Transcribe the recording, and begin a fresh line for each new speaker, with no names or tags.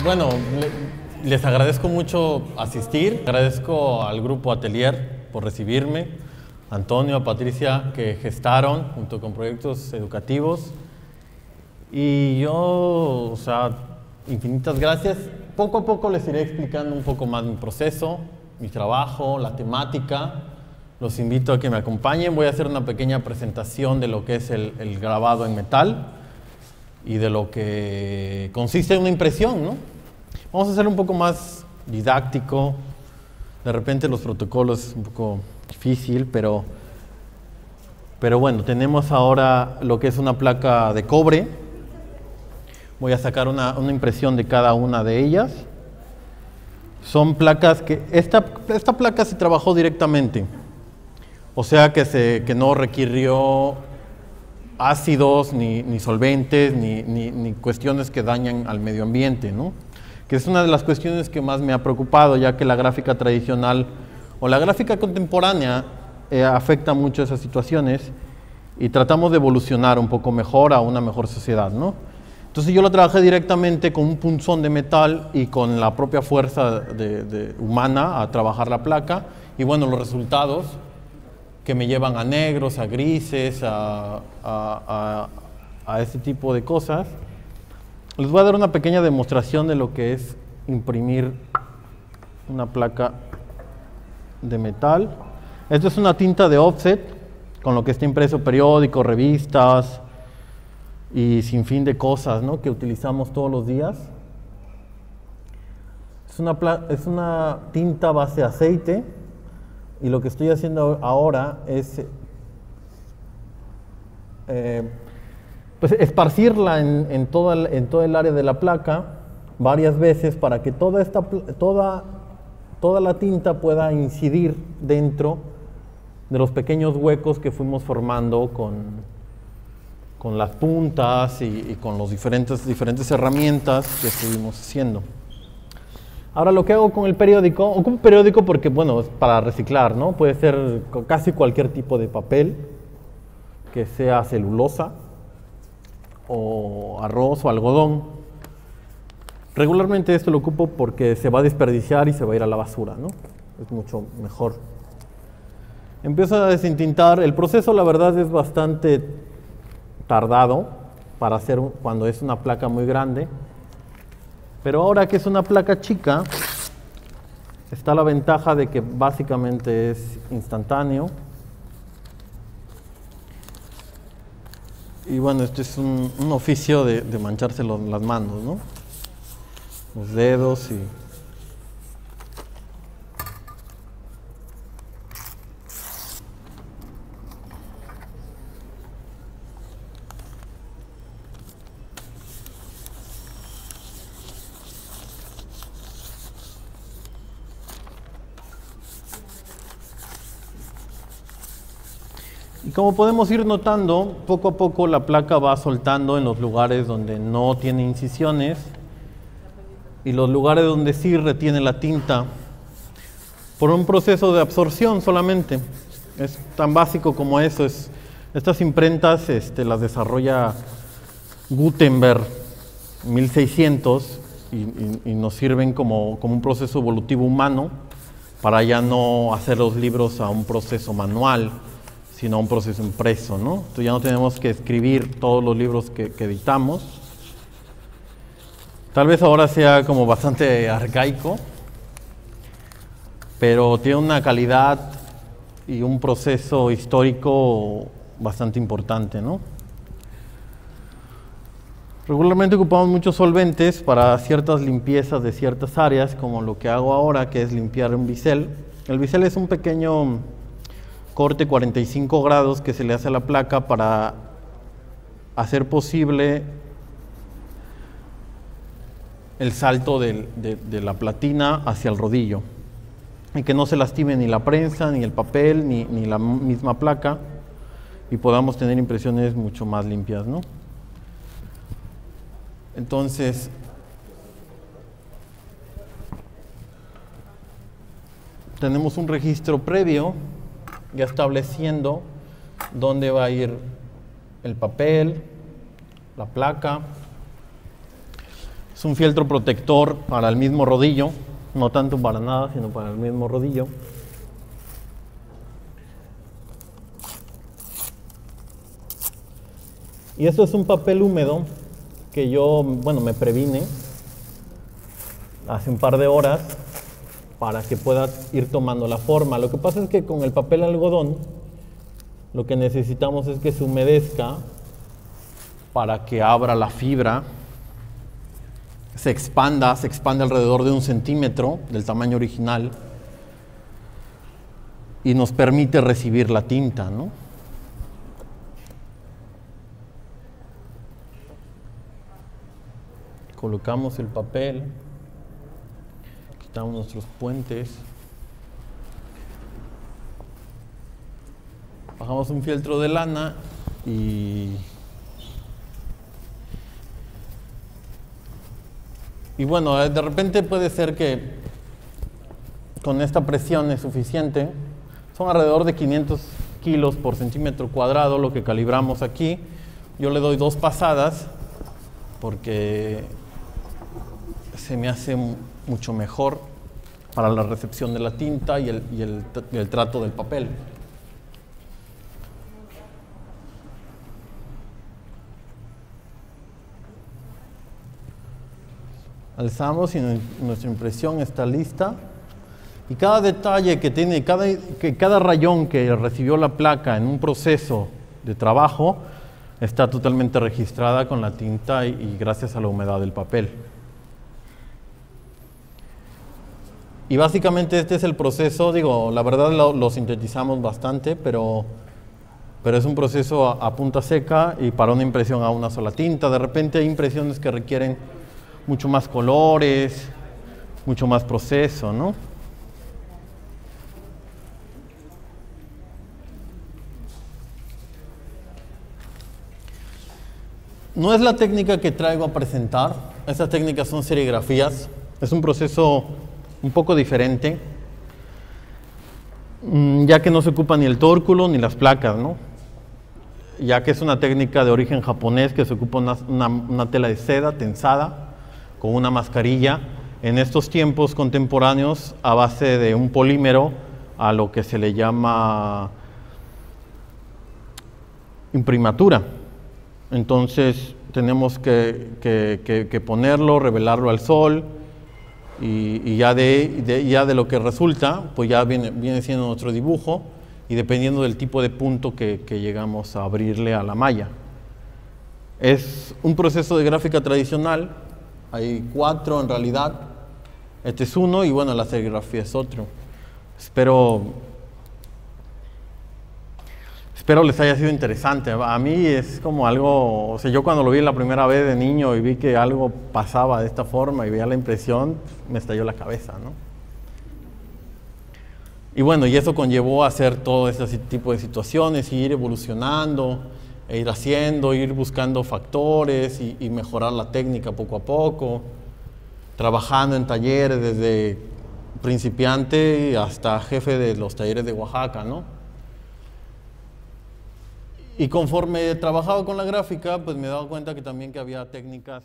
Bueno, les agradezco mucho asistir. Agradezco al grupo Atelier por recibirme, a Antonio, a Patricia, que gestaron junto con proyectos educativos. Y yo, o sea, infinitas gracias. Poco a poco les iré explicando un poco más mi proceso, mi trabajo, la temática. Los invito a que me acompañen. Voy a hacer una pequeña presentación de lo que es el grabado en metal y de lo que consiste en una impresión, ¿no? Vamos a hacer un poco más didáctico. De repente los protocolos es un poco difícil, pero bueno, tenemos ahora lo que es una placa de cobre. Voy a sacar una impresión de cada una de ellas. Son placas que... Esta placa se trabajó directamente, o sea que no requirió ácidos, ni solventes, ni cuestiones que dañan al medio ambiente, ¿no? Que es una de las cuestiones que más me ha preocupado, ya que la gráfica tradicional o la gráfica contemporánea afecta mucho esas situaciones y tratamos de evolucionar un poco mejor a una mejor sociedad, ¿no? Entonces yo lo trabajé directamente con un punzón de metal y con la propia fuerza humana a trabajar la placa, y bueno, los resultados que me llevan a negros, a grises, a ese tipo de cosas. Les voy a dar una pequeña demostración de lo que es imprimir una placa de metal. Esto es una tinta de offset, con lo que está impreso periódicos, revistas y sin fin de cosas, ¿no?, que utilizamos todos los días. Es una tinta base aceite, y lo que estoy haciendo ahora es pues esparcirla en todo el área de la placa varias veces para que toda la tinta pueda incidir dentro de los pequeños huecos que fuimos formando con las puntas y con las diferentes herramientas que estuvimos haciendo. Ahora lo que hago con el periódico, ocupo periódico porque, bueno, es para reciclar, ¿no? Puede ser casi cualquier tipo de papel, que sea celulosa, o arroz o algodón. Regularmente esto lo ocupo porque se va a desperdiciar y se va a ir a la basura, ¿no? Es mucho mejor. Empiezo a desentintar. El proceso, la verdad, es bastante tardado para hacer cuando es una placa muy grande. Pero ahora que es una placa chica, está la ventaja de que básicamente es instantáneo. Y bueno, este es un oficio de mancharse las manos, ¿no? Los dedos y... Y como podemos ir notando, poco a poco la placa va soltando en los lugares donde no tiene incisiones y los lugares donde sí retiene la tinta por un proceso de absorción solamente. Es tan básico como eso. Estas imprentas las desarrolla Gutenberg 1600 y nos sirven como un proceso evolutivo humano para ya no hacer los libros a un proceso manual, sino un proceso impreso, ¿no? Entonces ya no tenemos que escribir todos los libros que editamos. Tal vez ahora sea como bastante arcaico, pero tiene una calidad y un proceso histórico bastante importante, ¿no? Regularmente ocupamos muchos solventes para ciertas limpiezas de ciertas áreas, como lo que hago ahora, que es limpiar un bisel. El bisel es un pequeño corte 45 grados que se le hace a la placa para hacer posible el salto de la platina hacia el rodillo y que no se lastime ni la prensa, ni el papel, ni la misma placa, y podamos tener impresiones mucho más limpias, ¿no? Entonces, tenemos un registro previo ya estableciendo dónde va a ir el papel, la placa. Es un fieltro protector para el mismo rodillo, no tanto para nada, sino para el mismo rodillo. Y esto es un papel húmedo que yo, bueno, me previne hace un par de horas para que pueda ir tomando la forma. Lo que pasa es que con el papel algodón lo que necesitamos es que se humedezca para que abra la fibra, se expande alrededor de 1 centímetro del tamaño original y nos permite recibir la tinta, ¿no? Colocamos el papel, quitamos nuestros puentes, bajamos un fieltro de lana y bueno, de repente puede ser que con esta presión es suficiente. Son alrededor de 500 kilos por centímetro cuadrado lo que calibramos aquí. Yo le doy 2 pasadas porque se me hace mucho mejor para la recepción de la tinta y el trato del papel. Alzamos y nuestra impresión está lista. Y cada detalle que tiene, cada rayón que recibió la placa en un proceso de trabajo está totalmente registrada con la tinta y gracias a la humedad del papel. Y básicamente este es el proceso, digo, la verdad lo sintetizamos bastante, pero es un proceso a punta seca y para una impresión a una sola tinta. De repente hay impresiones que requieren mucho más colores, mucho más proceso, ¿no? No es la técnica que traigo a presentar. Estas técnicas son serigrafías. Es un proceso un poco diferente, ya que no se ocupa ni el tórculo ni las placas, ¿no? Ya que es una técnica de origen japonés que se ocupa una tela de seda tensada con una mascarilla. En estos tiempos contemporáneos, a base de un polímero, a lo que se le llama imprimatura. Entonces tenemos que ponerlo, revelarlo al sol y ya de lo que resulta, pues ya viene siendo nuestro dibujo y dependiendo del tipo de punto que llegamos a abrirle a la malla. Es un proceso de gráfica tradicional, hay 4 en realidad, este es uno y bueno, la serigrafía es otro. Espero les haya sido interesante. A mí es como algo, o sea, yo cuando lo vi la primera vez de niño y vi que algo pasaba de esta forma y veía la impresión, me estalló la cabeza, ¿no? Y bueno, y eso conllevó a hacer todo ese tipo de situaciones y ir evolucionando, e ir haciendo, ir buscando factores y mejorar la técnica poco a poco, trabajando en talleres desde principiante hasta jefe de los talleres de Oaxaca, ¿no? Y conforme trabajaba con la gráfica, pues me he dado cuenta que también había técnicas